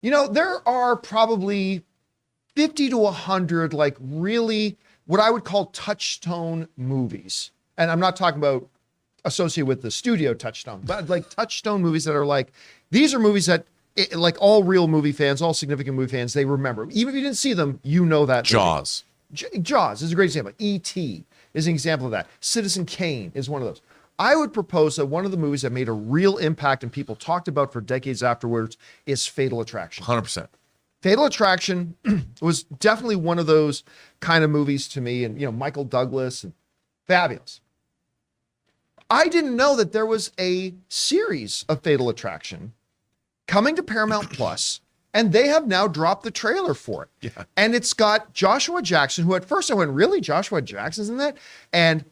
There are probably 50 to 100 like really what I would call touchstone movies. And I'm not talking about associated with the studio touchstone, but like touchstone movies that are like, these are movies that like all real movie fans, all significant movie fans, they remember. Even if you didn't see them, you know that movie. Jaws. Jaws is a great example. E.T. is an example of that. Citizen Kane is one of those. I would propose that one of the movies that made a real impact and people talked about for decades afterwards is Fatal Attraction. 100%. Fatal Attraction was definitely one of those kind of movies to me. And, Michael Douglas, and fabulous. I didn't know that there was a series of Fatal Attraction coming to Paramount Plus, and they have now dropped the trailer for it. Yeah. And it's got Joshua Jackson, who at first I went, really? Joshua Jackson's in that? And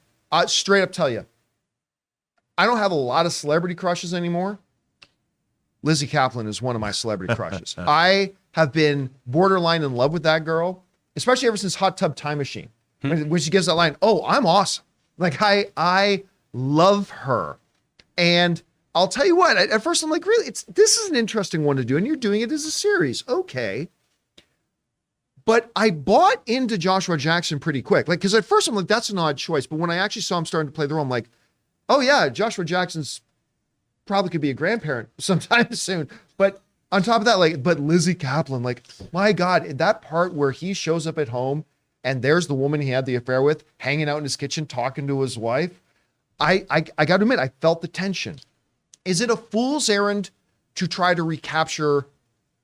straight up tell you, I don't have a lot of celebrity crushes anymore. Lizzie Kaplan is one of my celebrity crushes. I have been borderline in love with that girl, especially ever since Hot Tub Time Machine, when she gives that line, "Oh, I'm awesome." Like I love her. And I'll tell you what, at first I'm like, really, this is an interesting one to do. And you're doing it as a series. Okay. But I bought into Joshua Jackson pretty quick. Like, cause at first I'm like, that's an odd choice. But when I actually saw him starting to play the role, I'm like, oh yeah, Joshua Jackson's probably could be a grandparent sometime soon. But on top of that, but Lizzie Kaplan, my God, that part where he shows up at home and there's the woman he had the affair with hanging out in his kitchen, talking to his wife. I got to admit, I felt the tension. Is it a fool's errand to try to recapture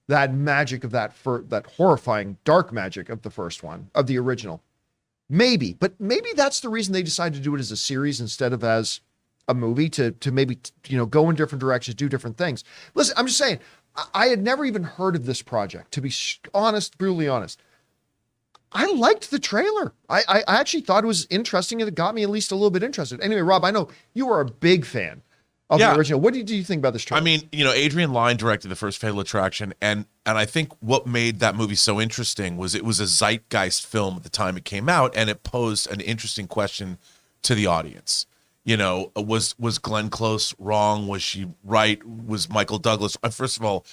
that magic of that horrifying dark magic of the first one, of the original? Maybe, but maybe that's the reason they decided to do it as a series instead of as a movie to maybe, go in different directions, do different things. Listen, I'm just saying, I had never even heard of this project, to be honest, brutally honest. I liked the trailer. I actually thought it was interesting and it got me at least a little bit interested. Anyway, Rob, I know you are a big fan of the original. What do you think about this trailer? I mean, Adrian Lyne directed the first Fatal Attraction, and I think what made that movie so interesting was it was a zeitgeist film at the time it came out, and it posed an interesting question to the audience. Was Glenn Close wrong? Was she right? Was Michael Douglas? First of all,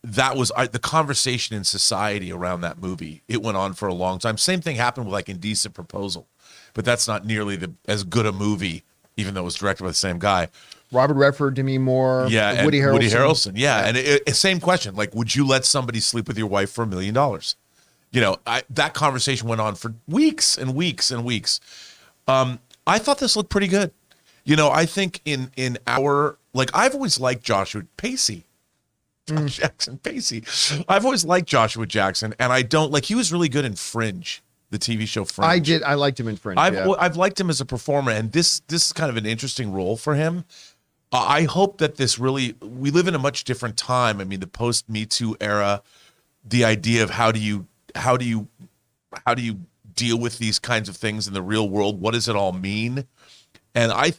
that was the conversation in society around that movie. It went on for a long time. Same thing happened with Indecent Proposal, but that's not nearly as good a movie, even though it was directed by the same guy. Robert Redford, Demi Moore, yeah, Woody Harrelson. Woody Harrelson, yeah. And same question, would you let somebody sleep with your wife for $1 million? That conversation went on for weeks and weeks and weeks. I thought this looked pretty good. I think in our, I've always liked Joshua Pacey. Jackson Pacey. I've always liked Joshua Jackson, and I don't he was really good in Fringe, the TV show Fringe. I liked him in Fringe. I've liked him as a performer, and this is kind of an interesting role for him. I hope that we live in a much different time. I mean, the post Me Too era, the idea of how do you deal with these kinds of things in the real world? What does it all mean? And I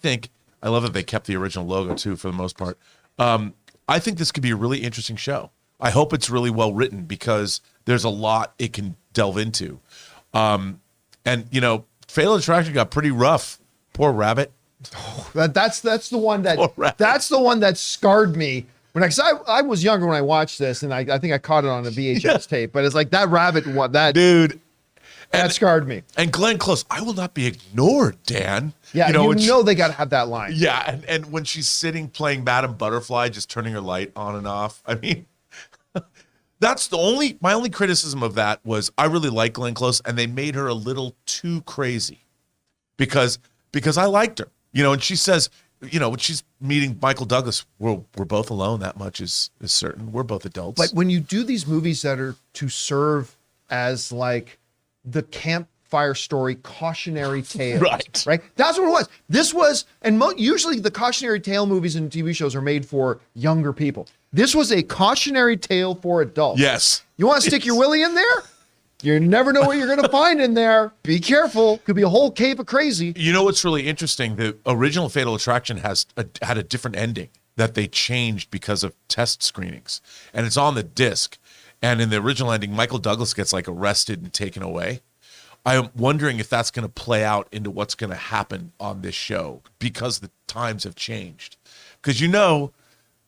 love that they kept the original logo too, for the most part. I think this could be a really interesting show. I hope it's really well written because there's a lot it can delve into. And Fatal Attraction got pretty rough. Poor Rabbit. Oh, that's the one that scarred me cause I was younger when I watched this, and I think I caught it on a VHS tape. But it's that Rabbit one, that dude. That scarred me. And Glenn Close, I will not be ignored, Dan. Yeah, they got to have that line. Yeah, and when she's sitting playing Madame Butterfly, just turning her light on and off. I mean, that's my only criticism of that was I really like Glenn Close, and they made her a little too crazy because I liked her. And she says, when she's meeting Michael Douglas, we're both alone. That much is certain. We're both adults. But when you do these movies that are to serve as the campfire story cautionary tale, right? That's what it was. This was, and usually the cautionary tale movies and TV shows are made for younger people. This was a cautionary tale for adults. Yes. You want to stick your willy in there? You never know what you're going to find in there. Be careful. Could be a whole cave of crazy. You know what's really interesting? The original Fatal Attraction had a different ending that they changed because of test screenings. And it's on the disc. And in the original ending, Michael Douglas gets arrested and taken away. I'm wondering if that's going to play out into what's going to happen on this show because the times have changed. Because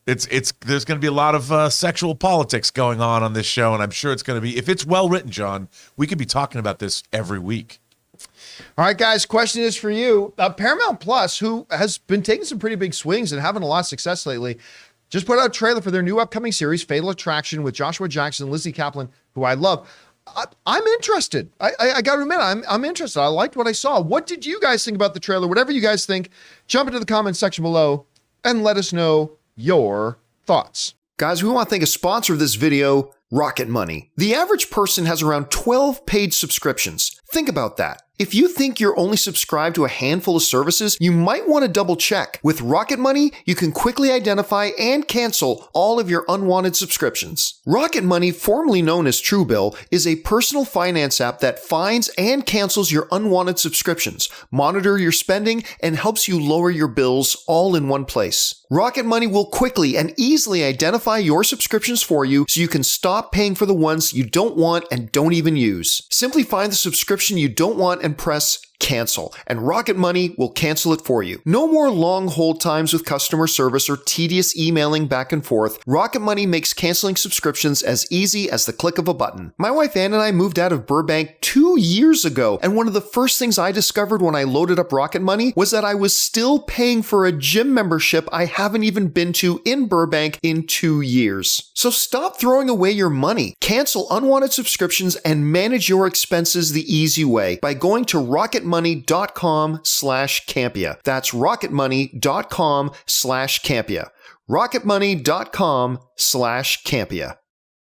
There's going to be a lot of sexual politics going on this show, and I'm sure it's going to be, if it's well written, John, we could be talking about this every week. All right, guys, question is for you. Paramount Plus, who has been taking some pretty big swings and having a lot of success lately, just put out a trailer for their new upcoming series, Fatal Attraction, with Joshua Jackson and Lizzie Kaplan, who I love. I'm interested. I got to admit, I'm interested. I liked what I saw. What did you guys think about the trailer? Whatever you guys think, jump into the comments section below and let us know your thoughts. Guys, we want to thank a sponsor of this video, Rocket Money. The average person has around 12 paid subscriptions. Think about that. If you think you're only subscribed to a handful of services, you might want to double check. With Rocket Money, you can quickly identify and cancel all of your unwanted subscriptions. Rocket Money, formerly known as Truebill, is a personal finance app that finds and cancels your unwanted subscriptions, monitor your spending, and helps you lower your bills all in one place. Rocket Money will quickly and easily identify your subscriptions for you so you can stop paying for the ones you don't want and don't even use. Simply find the subscription you don't want and press cancel, and Rocket Money will cancel it for you. No more long hold times with customer service or tedious emailing back and forth. Rocket Money makes canceling subscriptions as easy as the click of a button. My wife Ann and I moved out of Burbank 2 years ago, and one of the first things I discovered when I loaded up Rocket Money was that I was still paying for a gym membership I haven't even been to in Burbank in 2 years. So stop throwing away your money. Cancel unwanted subscriptions and manage your expenses the easy way by going to rocketmoney.com/Campea. That's rocketmoney.com/Campea. rocketmoney.com/Campea.